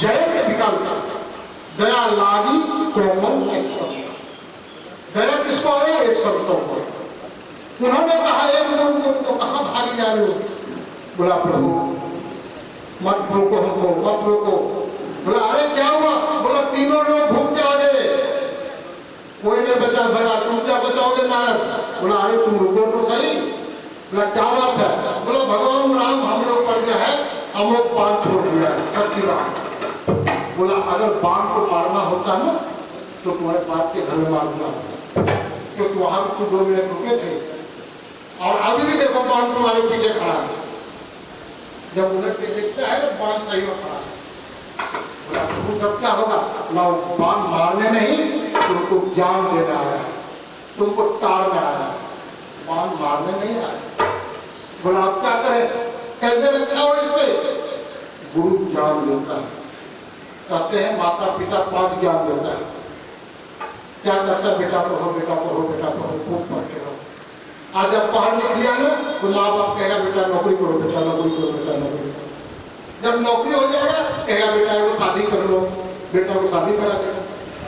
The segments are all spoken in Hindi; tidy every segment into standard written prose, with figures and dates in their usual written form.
जय विकल्प दया लागी कोमल चित सबका। दया किसको है? एक संतों को। उन्होंने कहा एक गुरु को कहां भागी जा रहे हो? बोला प्रभु मत रोको हमको, मत रोको। बोला अरे क्या हुआ? बोला तीनों लोग भूख के आ गए, कोई नहीं बचा सका, तुम क्या बचाओगे नारद? बोला अरे तुम रुको तो सही। बोला क्या बात है? बोला भगवान राम हमरे ऊपर जो है अमोक बाण छोड़ दिया है, छठी राम। बोला अगर बाण को मारना होता ना तो तुम्हारे बाप के घर में मार दिया, क्योंकि वहां तुम 2 मिनट रुके थे और अभी भी देखो बाण तुम्हारे पीछे खड़ा है। जब उलट के देखता है तो बाण सही में खड़ा है। बोला प्रभु तब क्या होगा? ना बाण मारने नहीं, तुमको ज्ञान देना आया है, तुमको ताड़ने आया है, बाण मारने नहीं आया। बोला आप क्या करें? कैसे रक्षा हो इससे? गुरु ज्ञान देता है। कहते हैं माता पिता 5 ज्ञान देता है। क्या कहता है? बेटा पढ़ो, बेटा पढ़ो, बेटा पढ़ो, खूब पढ़ते रहो। आज जब पढ़ लिख लिया ना तो माँ बाप कहेगा बेटा नौकरी करो, बेटा नौकरी करो, बेटा नौकरी करो। जब नौकरी हो जाएगा कहेगा बेटा को शादी कर लो, बेटा को शादी करा देगा।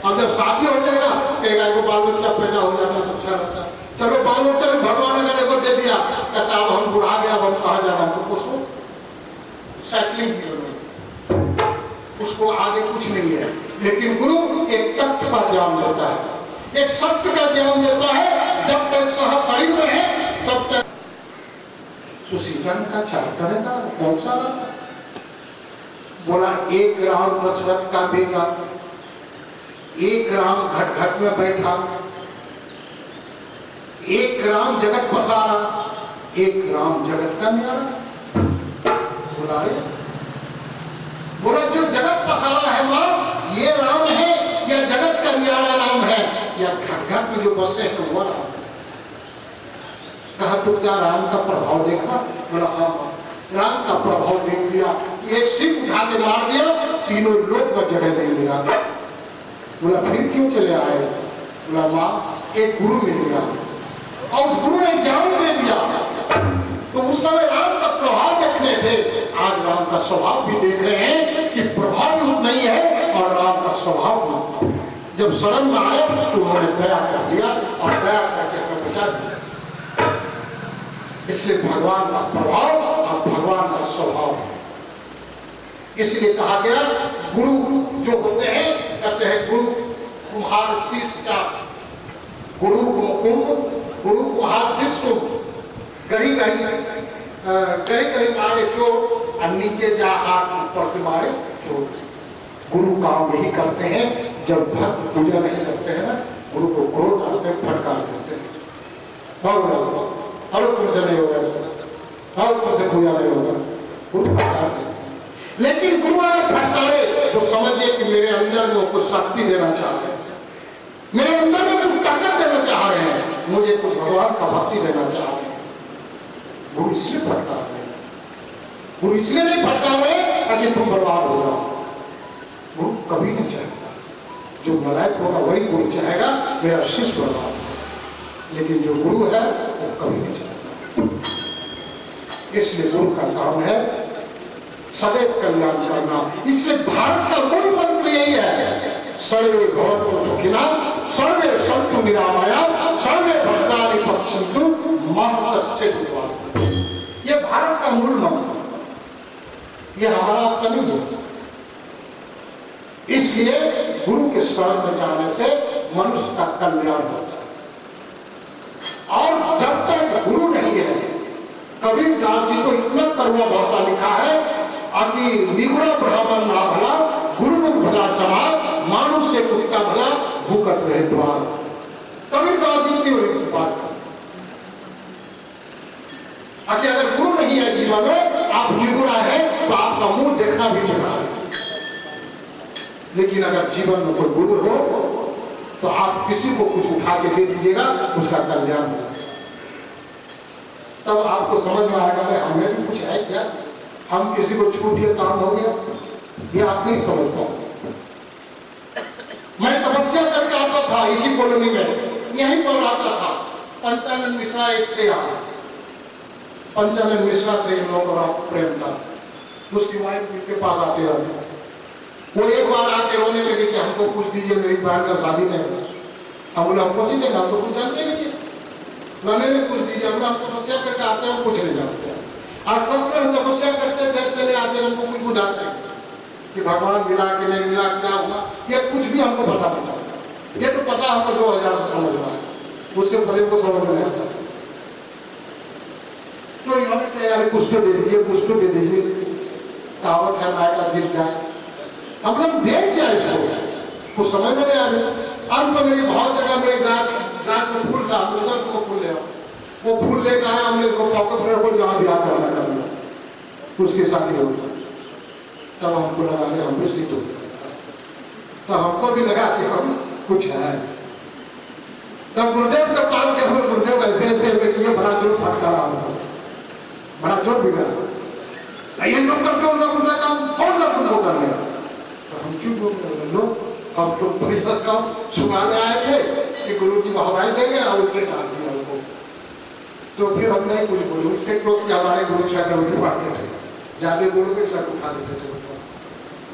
और जब शादी हो जाएगा कहेगा को बाल बच्चा पैदा हो जाता है, अच्छा रहता है। चलो बाल बच्चा भगवान अगर देखो दे दिया, कहता अब हम बुढ़ा गया, अब हम कहा जाना, हमको कुछ साइकिलिंग जीवन में उसको आगे कुछ नहीं है। लेकिन गुरु एक तत्व का ज्ञान देता है, एक सत्य का ज्ञान देता है। जब तक सह शरीर में है तब तक उसी ढंग का चार्टर है। कौन सा राम? बोला 1 राम दशरथ का बेटा, 1 राम घट घट में बैठा, 1 राम जगत पसारा, 1 राम जगत का न्यारा। बोला रे, बोला जो जगत पसारा है मां ये राम है या जगत का न्यारा राम है या घट घट में जो बसे हैं वो राम है? कहा तुम क्या राम का प्रभाव देखा? बोला हाँ राम का प्रभाव देख लिया। एक सिर उठा के मार दिया, तीनों लोग का जगह नहीं मिला। बोला फिर क्यों चले आए? बोला माँ एक गुरु मिल गया और उस गुरु ने ज्ञान दे दिया। तो उस समय राम का प्रभाव देखने थे, आज राम का स्वभाव भी देख रहे हैं कि प्रभाव भी उतना ही है और राम का स्वभाव भी। जब शरण में आए तो उन्होंने दया कर दिया और दया करके हमें बचा दिया। इसलिए भगवान का प्रभाव और भगवान का स्वभाव है। इसलिए कहा गया गुरु जो होते हैं, कहते हैं गुरु कुम्हार शिष्य का, गुरु गुरु कुम्हार शिष्य को गरी गरी मारे चोट और नीचे जा हाथ ऊपर से मारे चोट। गुरु काम यही करते हैं। जब भक्त पूजा नहीं करते हैं ना, गुरु को क्रोध आते हैं, फटकार देते हैं और तुमसे नहीं होगा, और तुमसे पूजा नहीं होगा, गुरु फटकार देते हैं। लेकिन गुरु अगर फटकारे तो समझिए कि मेरे अंदर में कुछ शक्ति देना चाहते हैं, मेरे अंदर में कुछ ताकत देना चाह रहे हैं, मुझे कुछ भगवान का भक्ति देना चाह रहे हैं। गुरु इसलिए फटकार रहे हैं। गुरु इसलिए नहीं फटकार रहे ताकि तुम बर्बाद हो जाओ। गुरु कभी नहीं चाहेगा, जो नालायक होगा वही गुरु चाहेगा मेरा शिष्य बर्बाद हो, लेकिन जो गुरु है वो कभी नहीं चाहेगा। इसलिए गुरु का काम है सदैव कल्याण करना। इसलिए भारत का मूल मंत्र यही है, सर्वे भवन्तु सुखिनः, सर्वे सन्तु निरामयाः, सर्वे भद्राणि पश्यन्तु मा कश्चित् दुःखभाग्। ये भारत का मूल मंत्र, ये हमारा आपका नहीं है। इसलिए गुरु के शरण में जाने से मनुष्य का कल्याण होता है। और जब तक गुरु नहीं है, कबीरदास जी को इतना कड़वा भाषा लिखा है कि निगुरा ब्राह्मण ना भला, गुरु मुख भला जमात, मानुष से कुत्ता भला, भूकत रहे द्वार। कबीरदास जी की बात का अगर गुरु नहीं है जीवन में, आप निगुरा है तो आपका मुंह देखना भी नहीं है। लेकिन अगर जीवन में कोई गुरु हो तो आप किसी को कुछ उठा के दे दीजिएगा, उसका कल्याण होगा। तब आपको समझ में आएगा कि हमें भी कुछ है क्या, हम किसी को छूट दिए काम हो गया, ये आप नहीं समझ पाओगे। मैं तपस्या करके आता था इसी कॉलोनी में, यहीं पर आता था। पंचानंद मिश्रा एक थे, पंचानंद मिश्रा से इन लोगों का प्रेम था, उसकी वाइफ उनके पास आती रहती। वो एक बार आके रोने लगे कि हमको कुछ दीजिए, मेरी बहन का शादी नहीं हुआ। हम बोले हमको चीजें हम तो कुछ जानते नहीं है, रोने में कुछ दीजिए, हम तपस्या करके आते हैं, कुछ नहीं जानते हैं। और सच में हम तपस्या करते देख चले आते हैं, हमको कुछ बुझाते हैं कि भगवान मिला कि नहीं मिला, क्या हुआ, ये कुछ भी हमको पता नहीं चलता। ये तो पता हमको 2000 से समझ में आया, उसके पहले को समझ में नहीं आता। तो इन्होंने कहा यार कुछ तो दे दीजिए, कुछ तो दे दीजिए, कहावत है माया का दिल जाए, हम लोग देख क्या इसको, कुछ समझ में नहीं आ रहा। अंत में मेरी बहुत जगह मेरे गाछ में फूल था, को फूल ले आओ, वो फूल लेकर आया, हमने उसको पॉकेट में रखो, जहाँ ब्याह करना कर लिया, उसकी शादी हो गई। तब हमको लगा कि हम भी सिद्ध होते, तो हमको भी लगा कि हम कुछ है। तब गुरुदेव के पास के हम गुरुदेव ऐसे ऐसे किए, बड़ा जोर फटकारा हमको, बड़ा जोर बिगड़ा, ये सब करके उनका काम कौन ना तुमको करने। तो हम क्यों बोल लोग, हम तो बढ़िया काम सुनाने आए थे कि गुरु जी को हवाई देंगे और उसने डाल दिया हमको। तो फिर हमने कुछ बोले, उससे क्योंकि हमारे गुरु शंकर उठवाते थे, ज्यादा बोलोगे लट उठा देते थे,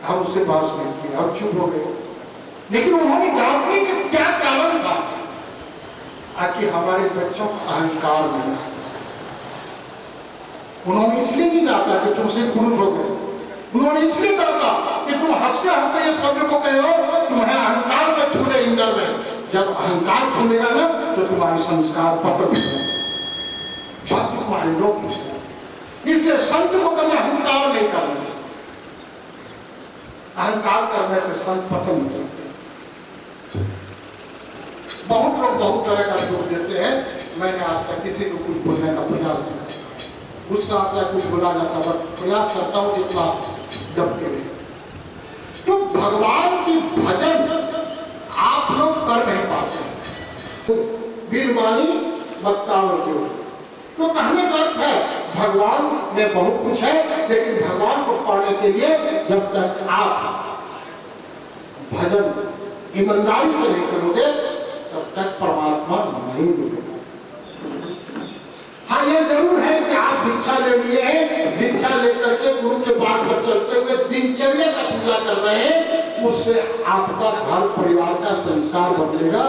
हम उससे बात नहीं किए, हम चुप हो गए। लेकिन उन्होंने डांटने का क्या कारण था, ताकि हमारे बच्चों का अहंकार नहीं आए। उन्होंने इसलिए नहीं डांटा कि तुम सिर्फ पुरुष हो गए, उन्होंने इसलिए डांटा कि तुम हंसते हंसते ये शब्द को कहे हो, तुम्हें अहंकार में छूले इंद्र में, जब अहंकार छूलेगा ना तो तुम्हारे संस्कार पतन हो, भक्त तुम्हारे लोग। इसलिए संत को कभी अहंकार नहीं करना चाहिए, अहंकार करने से संत पतन हो जाते हैं। बहुत लोग बहुत तरह का दोष देते हैं, मैंने आज तक किसी को कुछ बोलने का प्रयास नहीं करता, गुस्सा आता है कुछ बोला जाता है, प्रयास करता हूं जितना दब के रहे। तो भगवान की भजन आप लोग कर नहीं पाते, तो बिलवानी बक्तावर जो, तो कहने का अर्थ है भगवान में बहुत कुछ है, लेकिन भगवान को पाने के लिए जब तक आप भजन ईमानदारी से नहीं करोगे तब तक परमात्मा नहीं मिलेगा। हाँ ये जरूर है कि आप दीक्षा ले लिए हैं, दीक्षा लेकर के गुरु के बात पर चलते हुए दिनचर्या का पूजा कर रहे हैं, उससे आपका घर परिवार का संस्कार बदलेगा,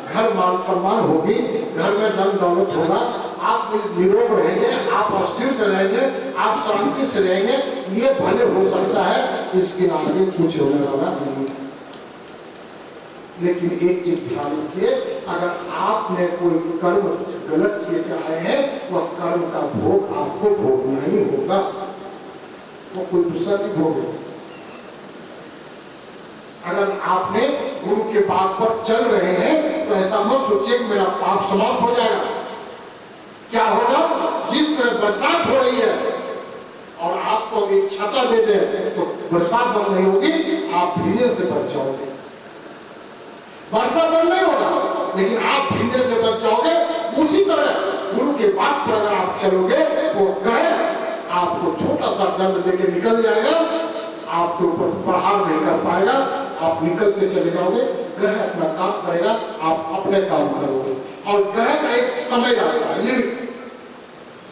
घर मान सम्मान होगी, घर में धन दौलत होगा, आप निरोग रहेंगे, आप अस्थिर से रहेंगे, आप शांति से रहेंगे, ये भले हो सकता है, इसके आगे कुछ होने वाला नहीं है। लेकिन एक चीज ध्यान रखिए, अगर आपने कोई कर्म गलत किए आए हैं, वह कर्म का भोग आपको भोगना ही होगा, वो कोई दूसरा नहीं भोगेगा। अगर आपने गुरु के बात पर चल रहे हैं तो ऐसा मत सोचिए कि मेरा पाप समाप्त हो जाएगा। क्या होगा, जिस तरह बरसात हो रही है और आपको एक छाता दे दे तो बरसात बंद नहीं होगी, आप भीगने से बच जाओगे। वर्षा बंद नहीं होगा, लेकिन आप भीगने से बच जाओगे। उसी तरह गुरु के बात पर अगर आप चलोगे, वो ग्रह आपको छोटा सा दंड देके निकल जाएगा, आपके ऊपर प्रहार नहीं कर पाएगा, आप निकल के चले जाओगे, ग्रह अपना काम करेगा, आप अपने काम करोगे। और ग्रह का एक समय आता है, लिमिट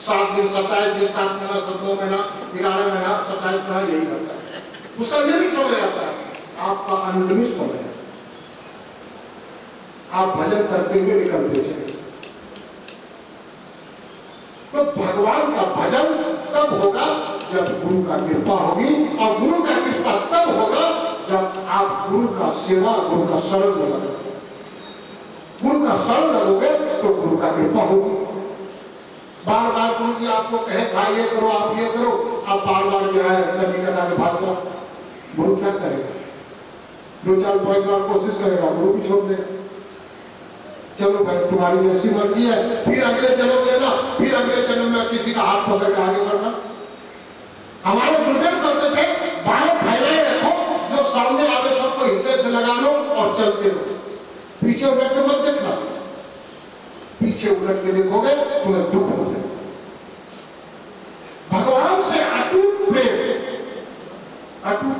7 दिन 27 दिन 7 महीना 7 महीना 11 महीना 27 महीना यही करता है, उसका लिमिट समय आता है, आपका अनलिमिट समय है। आप भजन करते हुए निकलते चले। तो भगवान का भजन तब होगा जब गुरु का कृपा होगी, और गुरु का कृपा तब होगा जब आप गुरु का सेवा, गुरु का शरण लगोगे। गुरु का शरण लगोगे तो गुरु का कृपा होगी। बार बार गुरु जी आपको कहे भाई ये करो, आप ये करो, आप बार बार जो है नदी कटा के भाग जाओ, गुरु क्या करेगा? 2-4 5 बार कोशिश करेगा, गुरु भी छोड़ देगा। चलो भाई तुम्हारी जैसी मर्जी है, फिर अगले जन्म लेना, फिर अगले जन्म में किसी का हाथ पकड़ के आगे बढ़ना। हमारे गुरुदेव कहते थे बाएं फैलाए रखो, जो सामने आगे सबको हृदय से लगा लो और चलते रहो, पीछे उलट के मत देखना। पीछे उलट के देखोगे तुम्हें दुख मिलेगा। भगवान से अटूट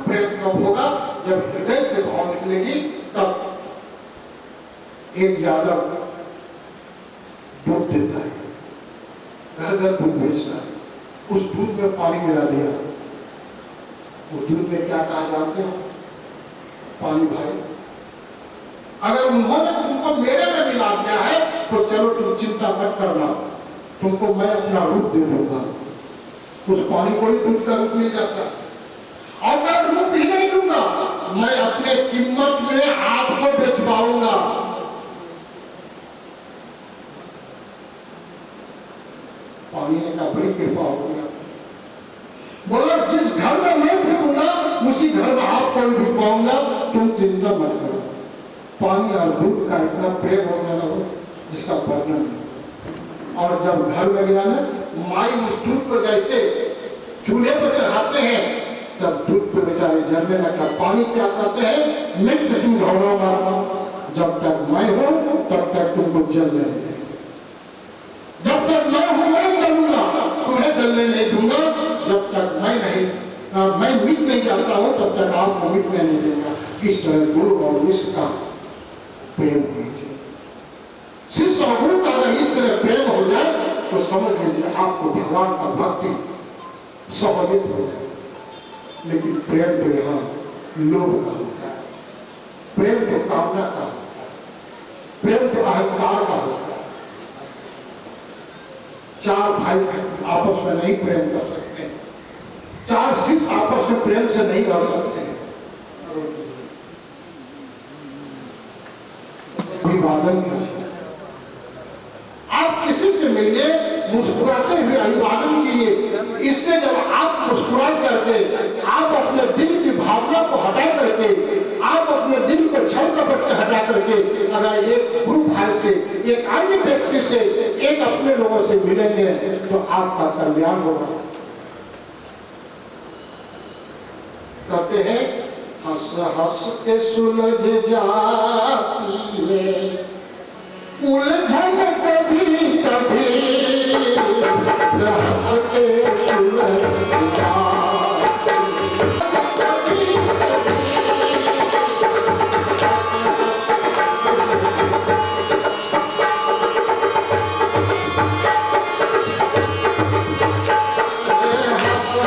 प्रेम कब होगा? जब हृदय से भाव निकलेगी, तब एक यादव दूध देता है, घर घर दूध बेचता है, उस दूध में पानी मिला दिया, वो दूध में क्या कहा जानते हो? पानी भाई, अगर उन्होंने तुमको मेरे में मिला दिया है तो चलो तुम चिंता मत करना, तुमको मैं अपना रूप दे दूंगा। उस पानी को ही दूध का रूप मिल जाता है। और मैं रूप ही नहीं दूंगा, मैं अपने कीमत में आपको बेचवाऊंगा। पानी ने कहा बड़ी कृपा हो गया। बोला जिस घर में मैं बिकूंगा उसी घर में आपको भी बिकवाऊंगा, तुम चिंता मत करो। पानी और दूध का इतना प्रेम हो गया ना जिसका वर्णन नहीं। और जब घर में गया ना, माई उस दूध को जैसे चूल्हे पर चढ़ाते हैं तब दूध पे बेचारे जलने लगा। पानी क्या कहते हैं, मित्र तुम ढोना मारना, जब तक मैं हूं तब तक तुमको जलने नहीं, जब तक मैं हूं मैं जलूंगा, तुम्हें जलने नहीं दूंगा। जब तक मैं नहीं मैं मिट नहीं जाता हूं तब तक आपको मिटने नहीं दूंगा। इस तरह गुरु और शिष्य का प्रेम होना चाहिए। शिष्य और गुरु का अगर इस तरह प्रेम हो जाए तो समझ लीजिए आपको भगवान का भक्ति सहूलियत हो जाए। लेकिन प्रेम तो यहाँ लोभ का होता है, प्रेम तो कामना का होता है, प्रेम तो अहंकार का होता है। चार भाई आपस में नहीं प्रेम कर सकते, चार शिष्य आपस में प्रेम से नहीं रह सकते। अभिवादन कीजिए, आप किसी से मिलिए मुस्कुराते हुए अभिवादन कीजिए। इससे जब आप मुस्कुरा करके आप अपने दिल की भावना को हटा करके, आप अपने दिल को छल कपट के हटा करके अगर एक गुरु भाई से, एक अन्य व्यक्ति से, एक अपने लोगों से मिलेंगे तो आपका कल्याण होगा। कहते हैं हंस हंस के सुलझ जाती है उलझन कभी कभी, हंस के सुलझ जाती कभी कभी। हंस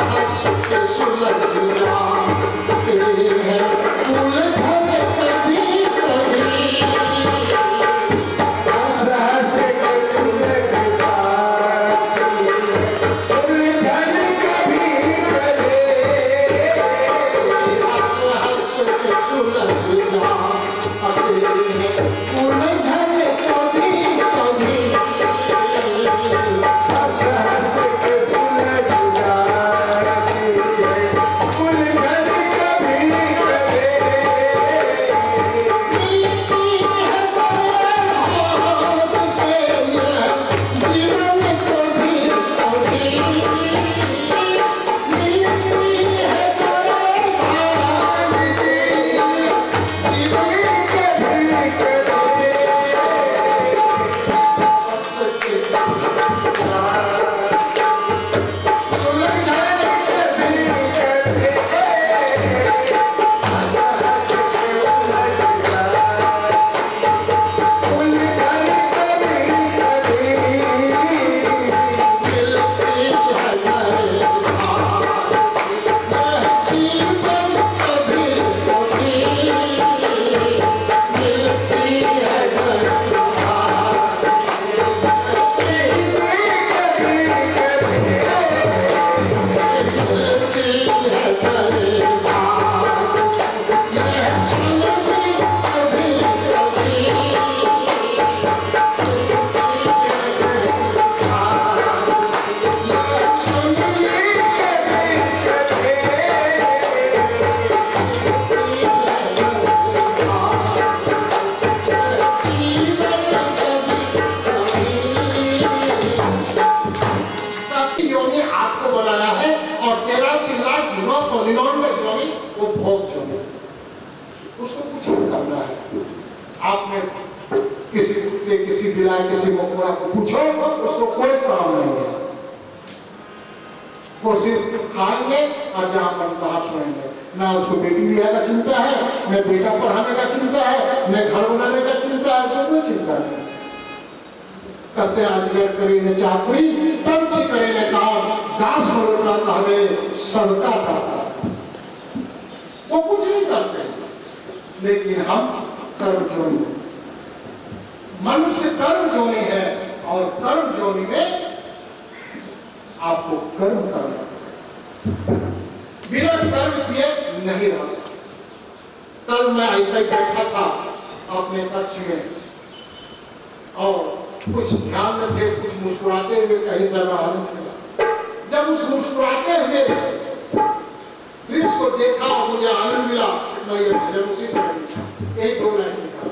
हंस के सुलझ जाती है उलझन कभी कभी। आपने किसी बिलाए किसी मकोड़ा को पूछो उसको कोई काम नहीं है, वो सिर्फ खाएंगे और जहां मन कहा सोएंगे। ना उसको बेटी ब्याह का चिंता है, न बेटा पढ़ाने का चिंता है, न घर बनाने का चिंता है, तो कोई चिंता नहीं। कहते अजगर करे न चाकरी, पंछी करे न काम, घास मरोड़ा कह गए सबका था, वो कुछ नहीं करते। लेकिन हम कर्म जोनी में, मनुष्य कर्म जोनी है और कर्म जोनी में आपको कर्म करना है, बिना कर्म किए नहीं रह सकते। कल मैं ऐसा ही बैठा था अपने कक्ष में और कुछ ध्यान में थे, कुछ मुस्कुराते हुए कहीं से आनंद मिला। जब उस मुस्कुराते हुए दृश्य को देखा और मुझे आनंद मिला, मैं ये भजन उसी से लिखा, एक दो लाइन लिखा।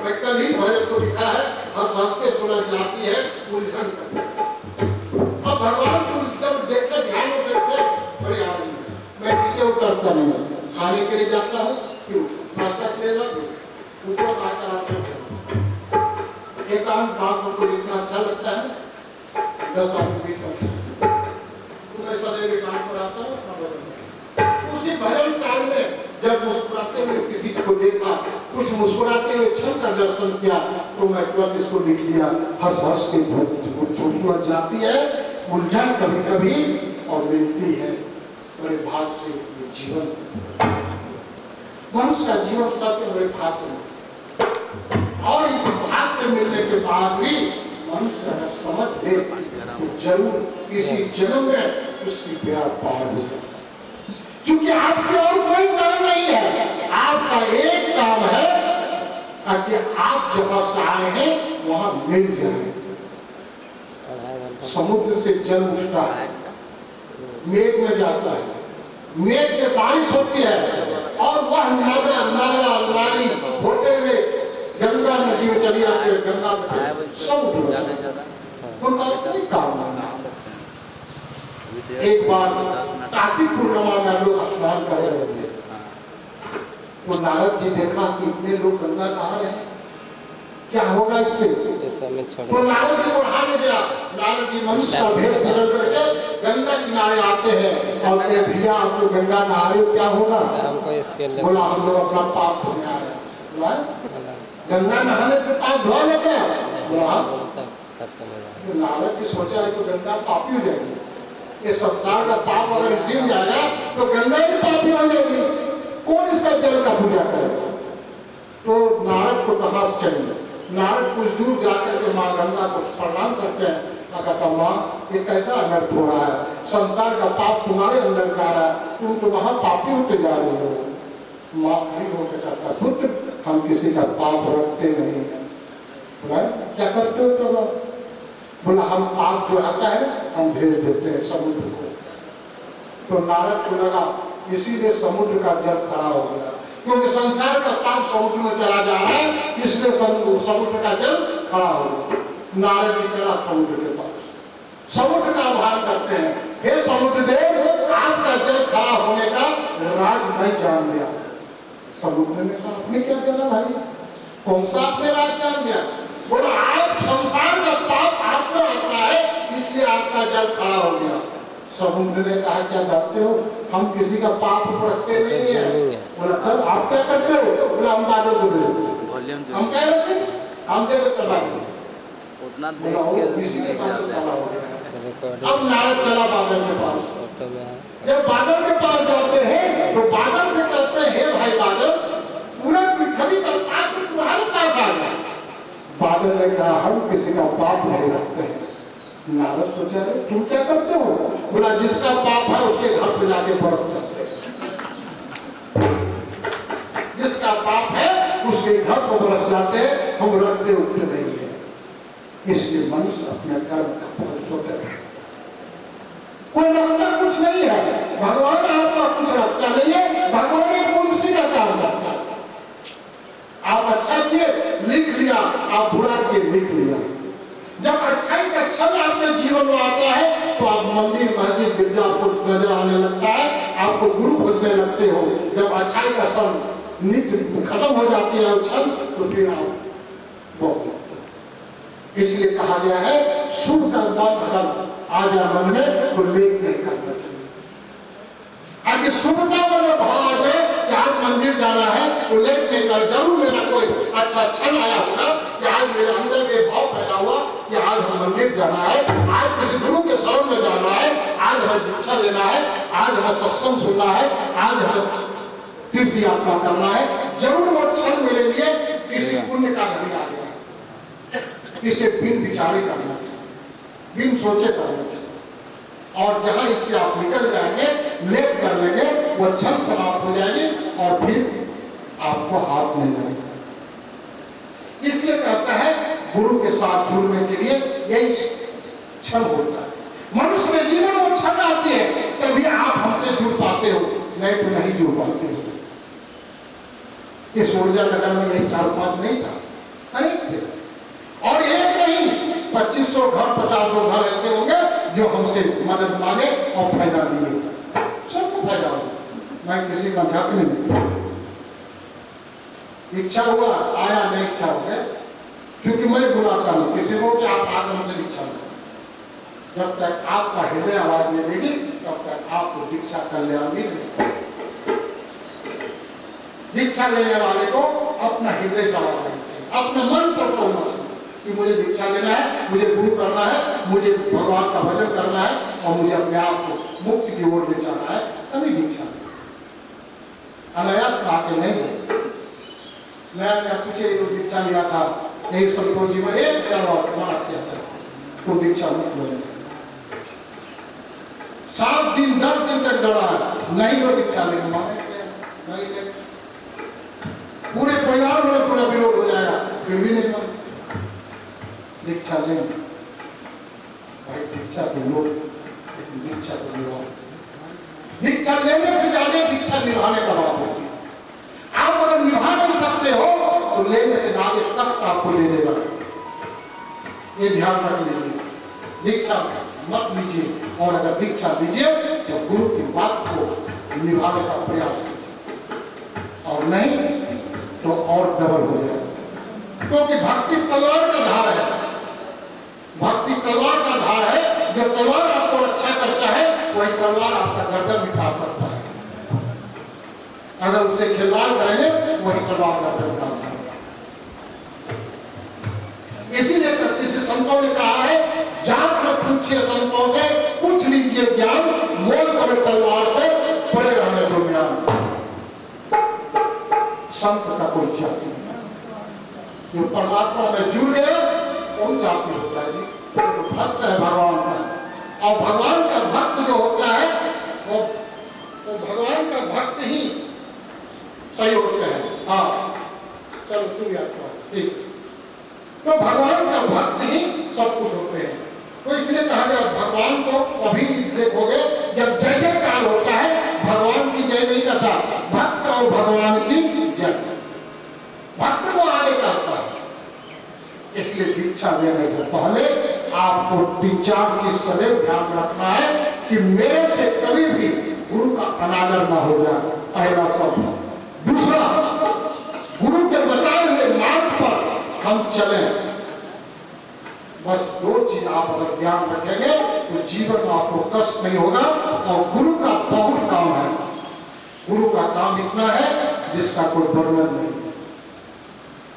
मैं कल ही भजन को लिखा है, हंस हंस के सुलझ जाती है उलझन कर। अब भगवान को जब देखते ध्यान में बैठे बड़े आनंद मिला। मैं नीचे उतरता नहीं, खाने के लिए जाता हूँ, क्यों नाश्ता के लिए जाता हूँ, ऊपर आकर आता हूँ। एकांत बात को लिखना अच्छा लगता है, 10 आदमी बीच में तो मैं सदैव एकांत पर आता हूँ अपना भजन। उसी भजन काल में जब मुस्कुराते हुए किसी को देखा, कुछ मुस्कुराते हुए क्षण का दर्शन किया, तो मैं तुरंत इसको लिख दिया, हंस हंस के सुलझ जाती है उलझन कभी कभी और मिलती है बड़े भाग से ये जीवन। मनुष्य का जीवन सत्य बड़े भाग से मिलता, और इस भाग से मिलने के बाद भी मनुष्य अगर समझ ले तो जरूर किसी जन्म में उसकी बेड़ा पार हो जाए। क्योंकि आपके और कोई काम नहीं है, आपका एक काम है कि आप जहां से आए हैं वहां मिल जाए। समुद्र से जल उठता है, मेघ में जाता है, मेघ से बारिश होती है और वह नाला नाली होते हुए गंगा नदी में चली आती है, गंगा समुद्र में उनका कोई काम नहीं। एक बार कार्तिक पूर्णिमा में लोग स्नान कर रहे थे, तो नारद जी देखा कि इतने लोग गंगा नहा रहे हैं, क्या होगा इससे? तो नारद जी को नहाने गया। नारद जी मनुष्य का भेद बदल करके गंगा किनारे आते हैं और कहते भैया आप लोग गंगा नहा रहे हो, क्या होगा? बोला हम लोग अपना पाप धोने आए हैं। बोला गंगा नहाने से पाप धो लेते हैं? बोला तो नारद जी सोचा है तो गंगा पापी हो जाएगी, ये संसार का पाप अगर इसी में जाएगा तो गंगा ही पापी हो जाएगी, कौन इसका जल का पूजा करेगा? तो नारद को कहा चलिए, नारद कुछ दूर जाकर के माँ गंगा को प्रणाम करते हैं। कहता माँ ये कैसा अनर्थ हो रहा है, संसार का पाप तुम्हारे अंदर जा रहा है, तुम तो महापापी होते जा रहे हो। माँ खड़ी होकर कहता पुत्र हम किसी का पाप रखते नहीं है। बोला क्या करते हो? तो बोला हम पाप जो आता है हम भेज देते हैं समुद्र को। तो नारद को लगा इसीलिए समुद्र का जल खड़ा हो गया, क्योंकि संसार का पाप समुद्र में चला जा रहा है, इसलिए समुद्र का जल खड़ा हो गया। नारद जी चला समुद्र के पास, समुद्र का आभार करते हैं, हे समुद्र देव आपका जल खड़ा होने का राज मैं जान लिया। समुद्र ने कहा आपने क्या जाना भाई, कौन सा आपने राज जान लिया? बोला आप संसार का पाप आप में आता है इसलिए आपका जल खड़ा हो गया। समुद्र ने कहा क्या जानते हो हम किसी का पाप रखते नहीं है। बोला कल आप क्या करते हो? बोला हम बादल को दे, हम क्या रखते हम दे चला उतना किसी के पास खड़ा हो गया। अब नारद चला बादल के पास, जब बादल के पास जाते हैं तो बादल से कहते हैं हे भाई बादल पूरा पृथ्वी का पाप तुम्हारे पास आ गया। बादल ने कहा हम किसी का पाप नहीं रखते हैं। नारद सोचा रहे तुम क्या करते हो? बोला जिसका पाप है उसके घर पे जाके बरफ चलते हैं, जिसका पाप है उसके घर पर बरफ जाते हैं, हम रखते उठते नहीं है। इसलिए मनुष्य अपने कर्म का फल स्वतः कोई रखता कुछ नहीं है, भगवान आपका कुछ रखता नहीं है, भगवान एक मुंशी का काम करता है। आप अच्छा किए लिख लिया, आप बुरा किए लिख लिया। जब अच्छाई का क्षण आपके जीवन में आता है तो आप मंदिर मस्जिद गिरजा आपको नजर आने लगता है, आपको गुरु खोजने लगते हो। जब अच्छाई का क्षण नित्य खत्म हो जाती है क्षण तो फिर आप वो, इसलिए कहा गया है शुभ का मन अगर आ जाए मन में तो लेट नहीं करना चाहिए। आगे शुभता वाला भाव आ जाए कि आज मंदिर जाना है तो लेट नहीं कर, जरूर मेरा कोई अच्छा क्षण आया होगा कि आज मेरे अंदर में भाव पैदा हुआ कि आज हम मंदिर जाना है, आज किसी गुरु के शरण में जाना है, आज हमें दीक्षा लेना है, आज हमें सत्संग सुनना है, आज हमें तीर्थ यात्रा करना है। जरूर वो क्षण मेरे लिए किसी पुण्य का घड़ी आ गया, इसे बिन विचारे करना चाहिए, बिन सोचे करना चाहिए। और जहां इससे आप निकल जाएंगे, लेट कर लेंगे, वो क्षण समाप्त हो जाएगी और फिर आपको हाथ नहीं लगेगा। इसलिए कहता है गुरु के साथ जुड़ने के लिए यही क्षण होता है। मनुष्य के जीवन में क्षण आती है तभी आप हमसे जुड़ पाते हो, नहीं तो नहीं जुड़ पाते हो। इस ऊर्जा नगर में यही 4-5 नहीं था, अनेक थे, और एक नहीं 2500 घर 50 घर ऐसे होंगे जो हमसे मदद मांगे और फायदा लिए, सबको फायदा होगा। मैं किसी का झक नहीं, इच्छा हुआ आया, नहीं इच्छा हो गया, क्योंकि मैं बुलाता नहीं किसी को कि आप आकर मुझे दीक्षा दो। जब तक आपका हृदय आवाज नहीं देगी तब तक आपको दीक्षा कल्याण भी नहीं। दीक्षा लेने वाले को अपना हृदय से आवाज देनी चाहिए, अपने मन पर होना चाहिए कि मुझे दीक्षा लेना है, मुझे गुरु करना है, मुझे भगवान का भजन करना है और मुझे अपने आप को मुक्ति की ओर ले जाना है, तभी दीक्षा लेनी चाहिए। अनायास आके नहीं बोलते। नया पूछे तो दीक्षा लिया था, यही संतोष जी में 1000 बार मना किया था, तो दीक्षा मत लो। 7 दिन 10 दिन तक डरा है, नहीं लो दीक्षा लेने, नहीं ले, पूरे परिवार में पूरा विरोध हो जाएगा, फिर भी नहीं माने। दीक्षा लेंगे भाई, दीक्षा के लोग, लेकिन दीक्षा को निभाओ। दीक्षा लेने से ज्यादा दीक्षा निभाने का भाव होती है। आप अगर निभा नहीं सकते हो तो लेने से ज्यादा कष्ट आपको ले देगा, ये ध्यान रख लीजिए। दीक्षा मत लीजिए, और अगर दीक्षा दीजिए तो गुरु की बात को निभाने का प्रयास कीजिए, और नहीं तो और डबल हो जाएगा। क्योंकि भक्ति तलवार का धार है, भक्ति तलवार का धार है। जो तलवार आपको रक्षा करता है वही तलवार आपका गर्दन भी काट सकता है। अगर उससे खिलवाड़ करेंगे वही तलवार गर्दन काटता है। इसीलिए किसी संतों ने कहा है, जात में पूछिए संतों से, पूछ लीजिए ज्ञान, मोल करो तलवार से, पड़े रहने दो ज्ञान। संत का कोई जाति नहीं, जो परमात्मा में जुड़ गया कौन जाति होता है जी? तो भक्त है भगवान का, और भगवान का भक्त जो होता है वो भगवान का भक्त ही सही होते हैं। हाँ चलो सुनिए, ठीक, तो भगवान का भक्त ही सब कुछ होते हैं। तो इसलिए कहा गया भगवान को अभी देखोगे जब जय जयकार होता है, भगवान की जय नहीं करता, भक्त और भगवान की जय, भक्त को आगे करता है। इसलिए दीक्षा लेने से पहले आपको 3-4 चीज सदैव ध्यान रखना है कि मेरे से कभी भी गुरु का अनादर ना हो जाए, पहला शब्द। दूसरा, गुरु के बताए हुए मार्ग पर हम चलें। बस 2 चीज आप अगर ध्यान रखेंगे तो जीवन में आपको कष्ट नहीं होगा। और गुरु का बहुत काम है, गुरु का काम इतना है जिसका कोई वर्णन नहीं।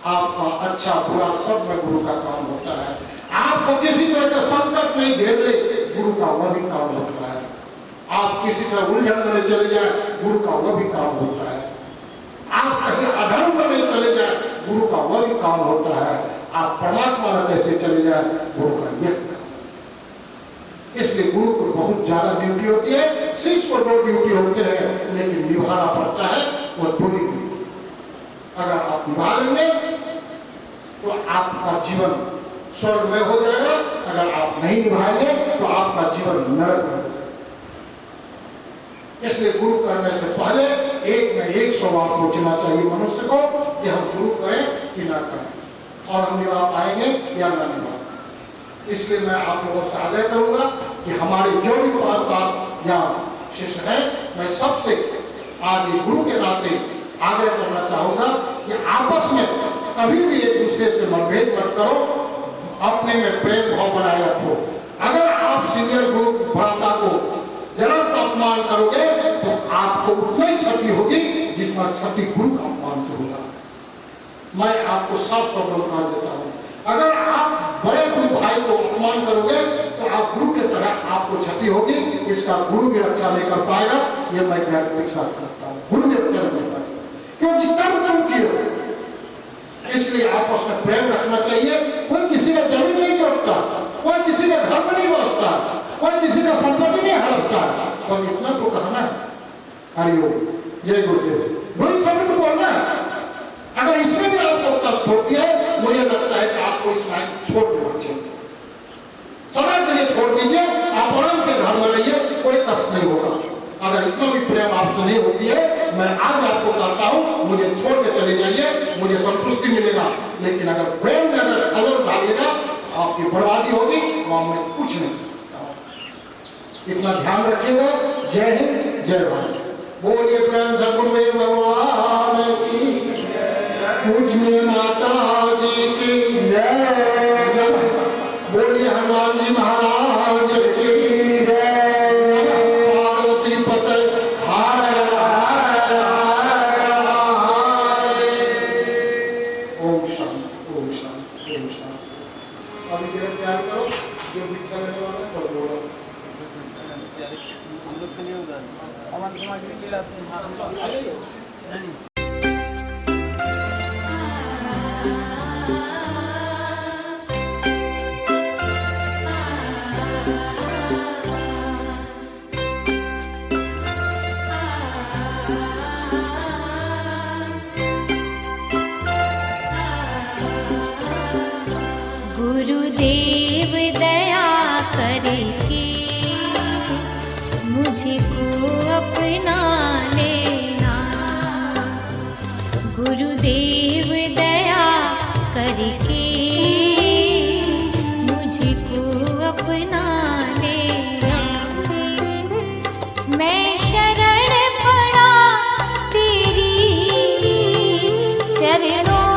आपका अच्छा बुरा सब में गुरु का काम होता है। आपको किसी तरह का संकट नहीं घेर ले, गुरु का वह भी काम होता है। आप किसी तरह उलझन में चले जाए, गुरु का वह भी काम होता है। आप कहीं अधर्म में नहीं चले जाए, गुरु का वह भी काम होता है। आप परमात्मा में कैसे चले जाए, गुरु का यह काम। इसलिए गुरु को बहुत ज्यादा ड्यूटी होती है, शिष्य को 2 ड्यूटी होते हैं, लेकिन निभाना पड़ता है वो 2 ही ड्यूटी। अगर आप निभा लेंगे तो आपका जीवन स्वर्ग में हो जाएगा, अगर आप नहीं निभाएंगे तो आपका जीवन नरक में हो जाएगा। इसलिए गुरु करने से पहले 1 में 100 बार सोचना चाहिए मनुष्य को कि हम गुरु करें कि ना करें, और हम निभा पाएंगे या ना निभा। इसलिए मैं आप लोगों से आग्रह करूंगा कि हमारे जो भी 5-7 या शिष्य हैं, मैं सबसे आगे गुरु के नाते आग्रह करना चाहूंगा कि आपस में कभी भी एक दूसरे से मतभेद मत करो, अपने में प्रेम भाव बनाए रखो। अगर आप सीनियर गुरु भ्राता को जरा सा अपमान करोगे तो आपको उतना ही क्षति होगी जितना क्षति गुरु का अपमान से होगा। मैं आपको साफ शब्दों में कह देता हूँ, अगर आप बड़े गुरु भाई को अपमान करोगे तो आप गुरु के तरह आपको क्षति होगी, इसका गुरु भी रक्षा नहीं कर पाएगा। ये मैं गारंटी के साथ कहता हूँ, गुरु भी रक्षा नहीं कर पाएगा। क्योंकि कर्म तुम किए आपस में प्रेम रखना चाहिए। कोई किसी का जमीन नहीं जोतता, कोई किसी का धर्म नहीं बसता, कोई किसी का संपत्ति नहीं हड़पता। और इतना तो कहना है। हरिओम, जय गुरुदेव। वही शब्द बोलना है। अगर इसमें भी आपको कष्ट होती है, मुझे लगता है कि आपको इस लाइन छोड़ देना चाहिए, समय के लिए छोड़ दीजिए। आप आराम से घर में रहिए, कोई कष्ट नहीं होगा। अगर इतना भी प्रेम आपसे नहीं होती है, मैं आज आपको कहता हूं, मुझे छोड़ के चले जाइए, मुझे संतुष्टि मिलेगा। लेकिन अगर प्रेम में अगर खलल डालिएगा, आपकी बर्बादी होगी, वहां मैं कुछ नहीं कर सकता। इतना ध्यान रखिएगा। जय हिंद, जय भारत। बोलिए प्रेम से गुरुदेव भगवान की, पूजनीय माता जी की जय। बोलिए हनुमान जी महाराज की जय। पार्वती पते हाय हाय हाय। ओम शांति, ओम शांति, ओम शांति। अभी तैयारी करो, जो दीक्षा लेने वाला सब बोलो। हम लोग के लिए होगा, हमारे समाज के लिए लाते हैं। गुरुदेव दया करके मुझको अपना लेना। गुरुदेव दया करके मुझको अपना लेना। मैं शरण पड़ा तेरी चरणों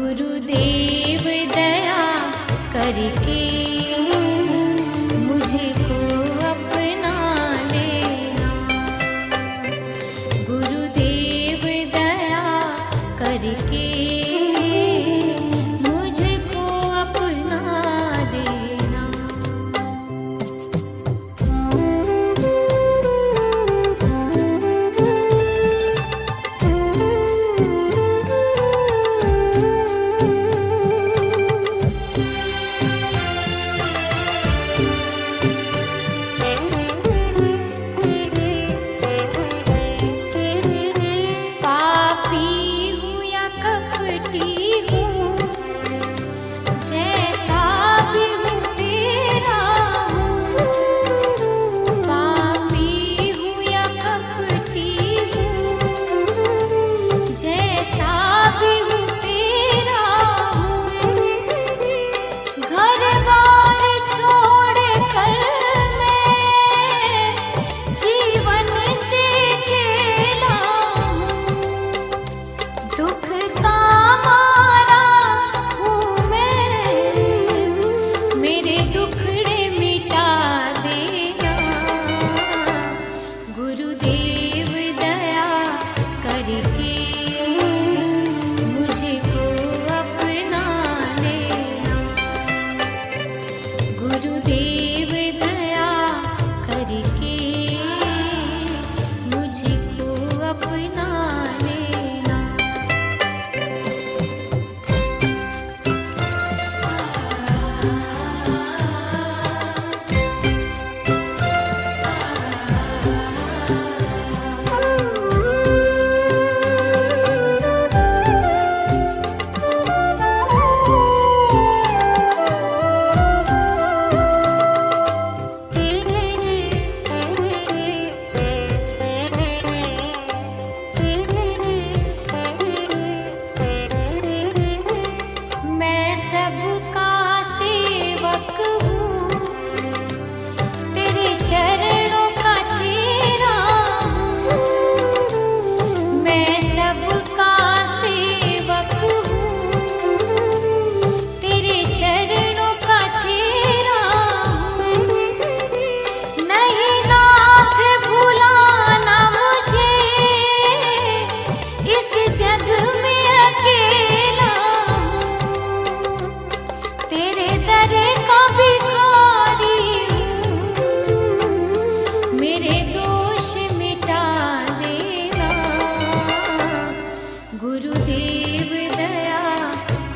गुरुदेव दया करके मुझको अपना लेना। गुरुदेव दया करके मुझको अपना लेना। गुरुदेव दया करके मुझको अपना लेना। सबका सेवक हूँ, तेरे चरणों का चेहरा हूँ। मैं सबका सेवक हूँ, तेरे चरणों का चेहरा हूँ। नहीं नाथ भुलाना मुझे इस जग में अकेला। तेरे दर का भिखारी हूँ, मेरे दोष मिटा देना। गुरुदेव दया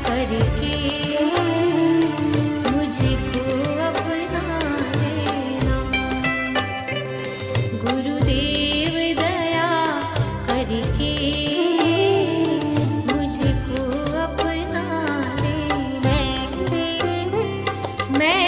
करके मुझको अपना लेना। गुरुदेव दया करके मुझको अपना लेना। मैं